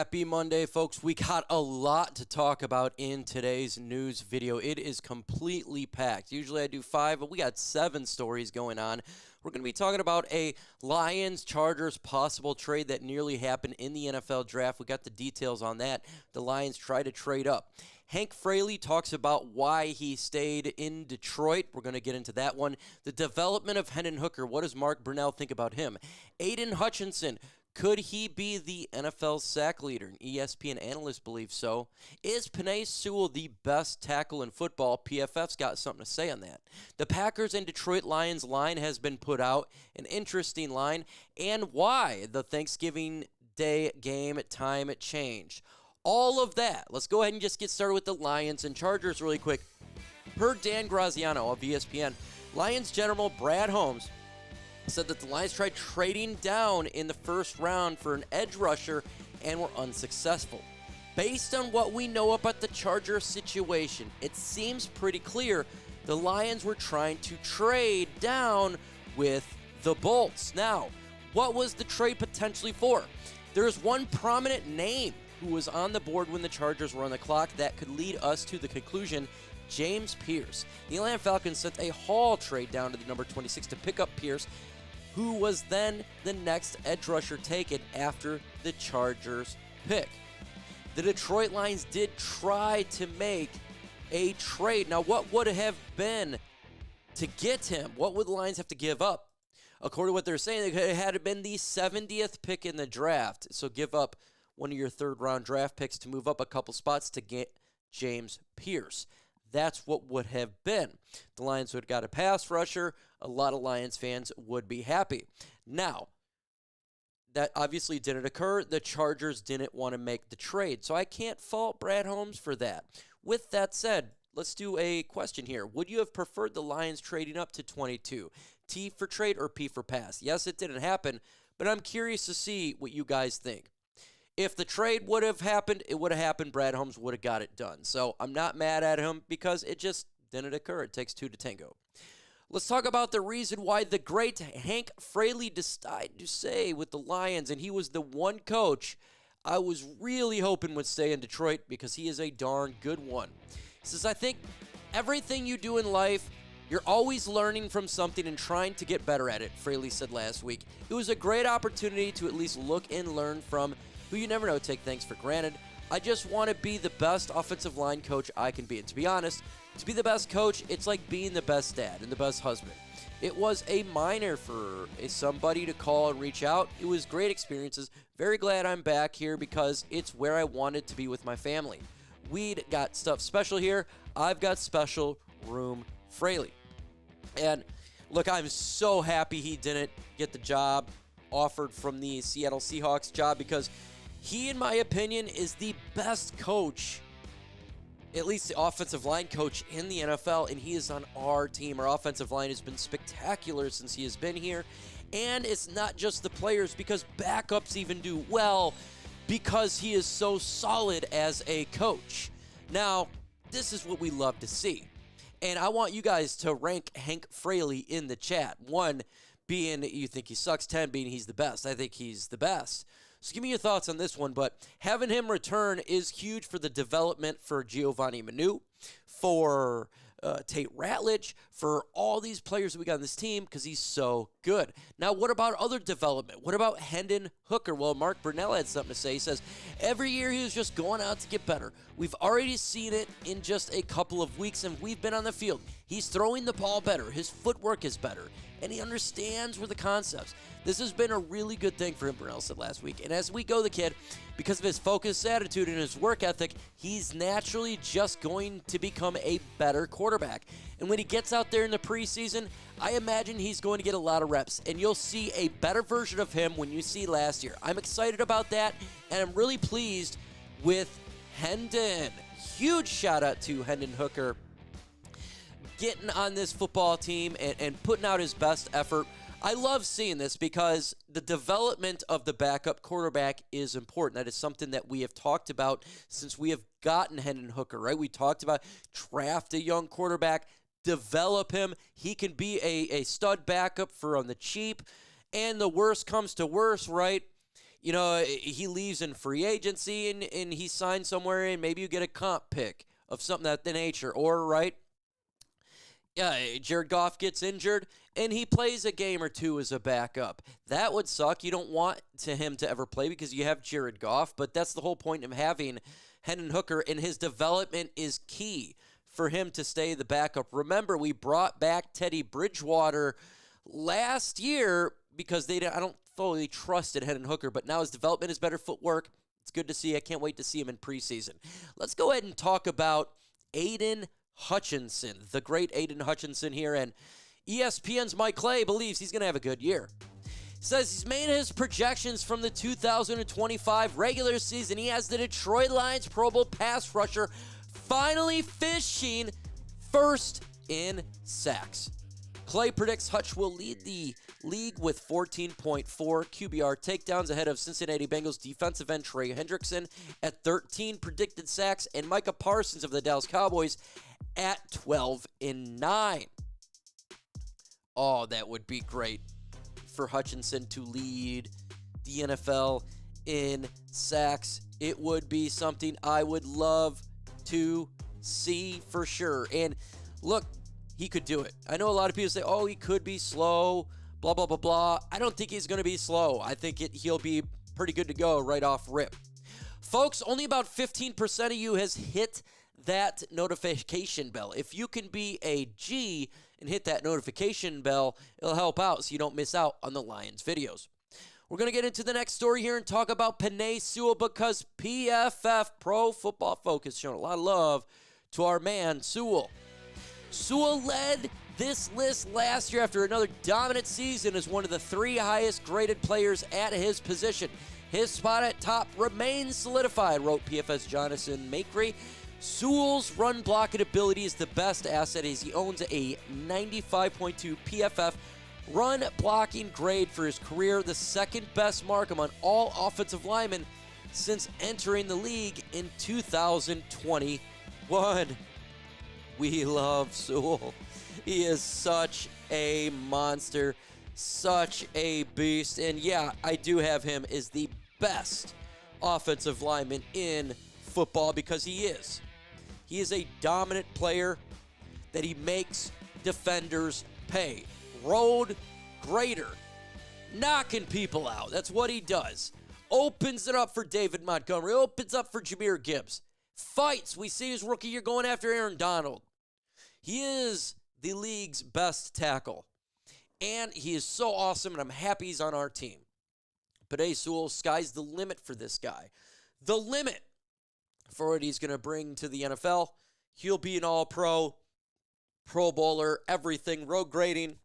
Happy Monday, folks. We got a lot to talk about in today's news video. It is completely packed. Usually I do 5, but we got 7 stories going on. We're going to be talking about a Lions-Chargers possible trade that nearly happened in the NFL draft. We got the details on that. The Lions try to trade up. Hank Freilley talks about why he stayed in Detroit. We're going to get into that one. The development of Hen Hooker. What does Mark Brunell think about him? Aidan Hutchinson. Could he be the NFL sack leader? An ESPN analyst believes so. Is Penei Sewell the best tackle in football? PFF's got something to say on that. The Packers and Detroit Lions line has been put out. An interesting line. And why the Thanksgiving Day game time changed. All of that. Let's go ahead and just get started with the Lions and Chargers really quick. Per Dan Graziano of ESPN, Lions General Brad Holmes said that the Lions tried trading down in the first round for an edge rusher and were unsuccessful. Based on what we know about the Chargers situation, it seems pretty clear the Lions were trying to trade down with the Bolts. Now, what was the trade potentially for? There's one prominent name who was on the board when the Chargers were on the clock that could lead us to the conclusion: James Pearce. The Atlanta Falcons sent a haul trade down to the number 26 to pick up Pearce, who was then the next edge rusher taken after the Chargers pick. The Detroit Lions did try to make a trade. Now, what would it have been to get him? What would the Lions have to give up? According to what they're saying, it had been the 70th pick in the draft. So give up one of your third-round draft picks to move up a couple spots to get James Pearce. That's what would have been. The Lions would have got a pass rusher. A lot of Lions fans would be happy. Now, that obviously didn't occur. The Chargers didn't want to make the trade. So I can't fault Brad Holmes for that. With that said, let's do a question here. Would you have preferred the Lions trading up to 22? T for trade or P for pass? Yes, it didn't happen, but I'm curious to see what you guys think. If the trade would have happened, it would have happened. Brad Holmes would have got it done. So I'm not mad at him because it just didn't occur. It takes 2 to tango. Let's talk about the reason why the great Hank Freilley decided to stay with the Lions, and he was the one coach I was really hoping would stay in Detroit because he is a darn good one. He says, I think everything you do in life, you're always learning from something and trying to get better at it, Freilley said last week. It was a great opportunity to at least look and learn from who you never know take things for granted. I just want to be the best offensive line coach I can be. And to be honest, to be the best coach, it's like being the best dad and the best husband. It was a minor for somebody to call and reach out. It was great experiences. Very glad I'm back here because it's where I wanted to be with my family. We'd got stuff special here. I've got special room Freilley. And look, I'm so happy he didn't get the job offered from the Seattle Seahawks job because he, in my opinion, is the best coach, at least the offensive line coach in the NFL, and he is on our team. Our offensive line has been spectacular since he has been here, and it's not just the players because backups even do well because he is so solid as a coach. Now, this is what we love to see, and I want you guys to rank Hank Freilley in the chat. 1 being that you think he sucks, 10 being he's the best. I think he's the best. So give me your thoughts on this one, but having him return is huge for the development for Giovanni Manu, for Tate Ratledge, for all these players that we got on this team because he's so good. Now, what about other development? What about Hen Hooker? Well, Mark Brunell had something to say. He says, every year he was just going out to get better. We've already seen it in just a couple of weeks, and we've been on the field. He's throwing the ball better. His footwork is better, and he understands where the concepts. This has been a really good thing for him, Brunell said last week. And as we go, the kid, because of his focused attitude and his work ethic, he's naturally just going to become a better quarterback. And when he gets out there in the preseason, I imagine he's going to get a lot of reps. And you'll see a better version of him when you see last year. I'm excited about that, and I'm really pleased with Hendon. Huge shout out to Hen Hooker getting on this football team and putting out his best effort. I love seeing this because the development of the backup quarterback is important. That is something that we have talked about since we have gotten Hen Hooker, right? We talked about draft a young quarterback, develop him. He can be a stud backup for on the cheap. And the worst comes to worst, right? he leaves in free agency and he signs somewhere and maybe you get a comp pick of something that the nature. Or, right, Jared Goff gets injured and he plays a game or two as a backup. That would suck. You don't want him to ever play because you have Jared Goff, but that's the whole point of having Hen Hooker, and his development is key for him to stay the backup. Remember, we brought back Teddy Bridgewater last year because I don't fully trusted Hen Hooker, but now his development is better footwork. It's good to see. I can't wait to see him in preseason. Let's go ahead and talk about Aidan Hutchinson, the great Aidan Hutchinson here, and ESPN's Mike Clay believes he's going to have a good year. Says he's made his projections from the 2025 regular season. He has the Detroit Lions Pro Bowl pass rusher finally finishing first in sacks. Clay predicts Hutch will lead the league with 14.4 QBR takedowns ahead of Cincinnati Bengals defensive end Trey Hendrickson at 13 predicted sacks and Micah Parsons of the Dallas Cowboys at 12-9. Oh, that would be great for Hutchinson to lead the NFL in sacks. It would be something I would love to see for sure. And look, he could do it. I know a lot of people say, oh, he could be slow, blah, blah, blah, blah. I don't think he's going to be slow. I think he'll be pretty good to go right off rip. Folks, only about 15% of you has hit that notification bell. If you can be a G and hit that notification bell, it'll help out so you don't miss out on the Lions videos. We're going to get into the next story here and talk about Penei Sewell because PFF, Pro Football Focus, showing a lot of love to our man Sewell. Sewell led this list last year after another dominant season as one of the 3 highest graded players at his position. His spot at top remains solidified, wrote PFF's Jonathan Macri. Sewell's run blocking ability is the best asset as he owns a 95.2 PFF run blocking grade for his career, the second best mark among all offensive linemen since entering the league in 2021. We love Sewell. He is such a monster, such a beast, and yeah, I do have him as the best offensive lineman in football because he is. He is a dominant player that he makes defenders pay. Road grader. Knocking people out. That's what he does. Opens it up for David Montgomery. Opens up for Jahmyr Gibbs. Fights. We see his rookie year going after Aaron Donald. He is the league's best tackle. And he is so awesome, and I'm happy he's on our team. Penei Sewell, sky's the limit for this guy. The limit for what he's going to bring to the NFL. He'll be an all-pro, Pro Bowler, everything, road grading,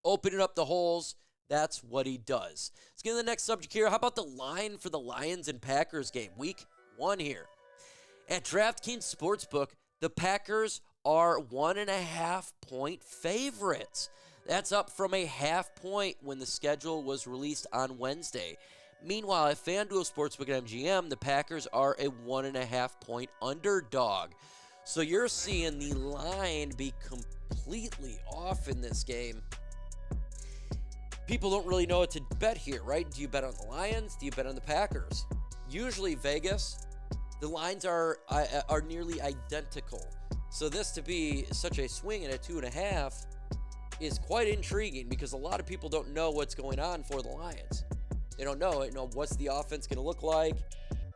opening up the holes. That's what he does. Let's get to the next subject here. How about the line for the Lions and Packers game? Week 1 here. At DraftKings Sportsbook, the Packers are 1.5-point favorites. That's up from a half point when the schedule was released on Wednesday. Meanwhile, at FanDuel Sportsbook and MGM, the Packers are a 1.5-point underdog. So you're seeing the line be completely off in this game. People don't really know what to bet here, right? Do you bet on the Lions? Do you bet on the Packers? Usually Vegas, the lines are nearly identical. So this to be such a swing at a 2.5 is quite intriguing because a lot of people don't know what's going on for the Lions. They don't know what's the offense going to look like.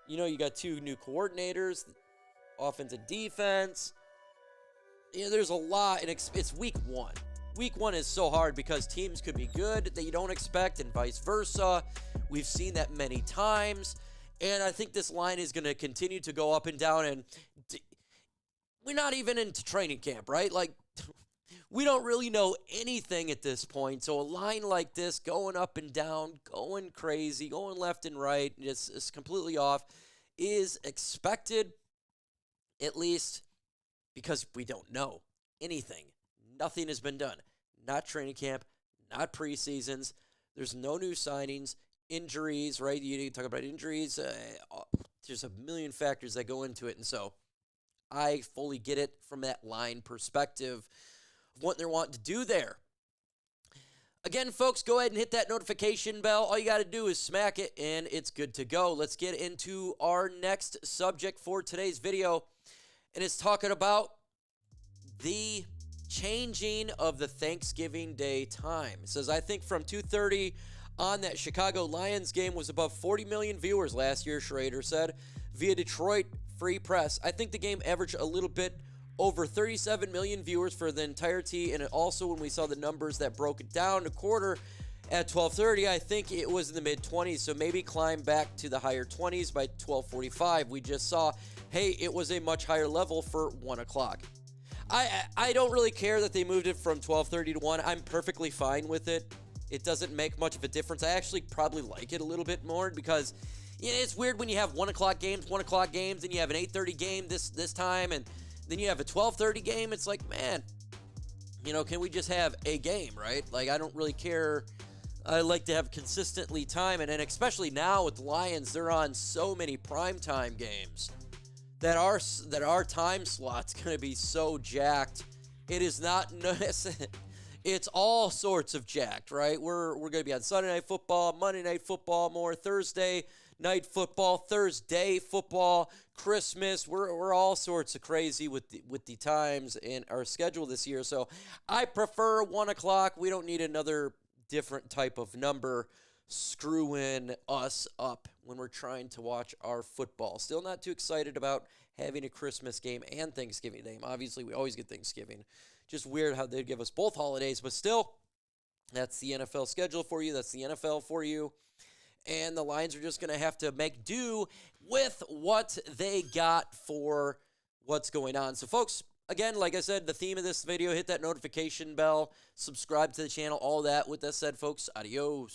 You got 2 new coordinators, offense and defense. There's a lot, and it's week 1. Week 1 is so hard because teams could be good that you don't expect and vice versa. We've seen that many times, and I think this line is going to continue to go up and down, and we're not even into training camp, right? Like, we don't really know anything at this point. So a line like this going up and down, going crazy, going left and right, it's completely off, is expected, at least because we don't know anything. Nothing has been done. Not training camp, not preseasons. There's no new signings, injuries, right? You talk about injuries. There's a million factors that go into it. And so I fully get it from that line perspective of what they're wanting to do there. Again, folks, go ahead and hit that notification bell. All you got to do is smack it, and it's good to go. Let's get into our next subject for today's video, and it's talking about the changing of the Thanksgiving Day time. It says, I think from 2:30 on that Chicago Lions game was above 40 million viewers last year, Schrader said, via Detroit Free Press. I think the game averaged a little bit over 37 million viewers for the entirety, and also when we saw the numbers that broke it down a quarter at 12:30, I think it was in the mid-20s, so maybe climb back to the higher 20s by 12:45. We just saw, hey, it was a much higher level for 1 o'clock. I don't really care that they moved it from 12:30 to 1. I'm perfectly fine with it. It doesn't make much of a difference. I actually probably like it a little bit more because it's weird when you have 1 o'clock games, and you have an 8:30 game this time, and then you have a 12:30 game. It's like, man, can we just have a game, right? Like, I don't really care. I like to have consistently time, and especially now with the Lions, they're on so many primetime games that our time slot's going to be so jacked. It is not it's all sorts of jacked, right? We're going to be on Sunday Night Football, Monday Night Football, more Thursday Night Football, Thursday Football, Christmas. We're all sorts of crazy with the times in our schedule this year. So I prefer 1 o'clock. We don't need another different type of number screwing us up when we're trying to watch our football. Still not too excited about having a Christmas game and Thanksgiving game. Obviously, we always get Thanksgiving. Just weird how they'd give us both holidays, but still, that's the NFL schedule for you. That's the NFL for you. And the Lions are just going to have to make do with what they got for what's going on. So, folks, again, like I said, the theme of this video, hit that notification bell, subscribe to the channel, all that. With that said, folks, adios.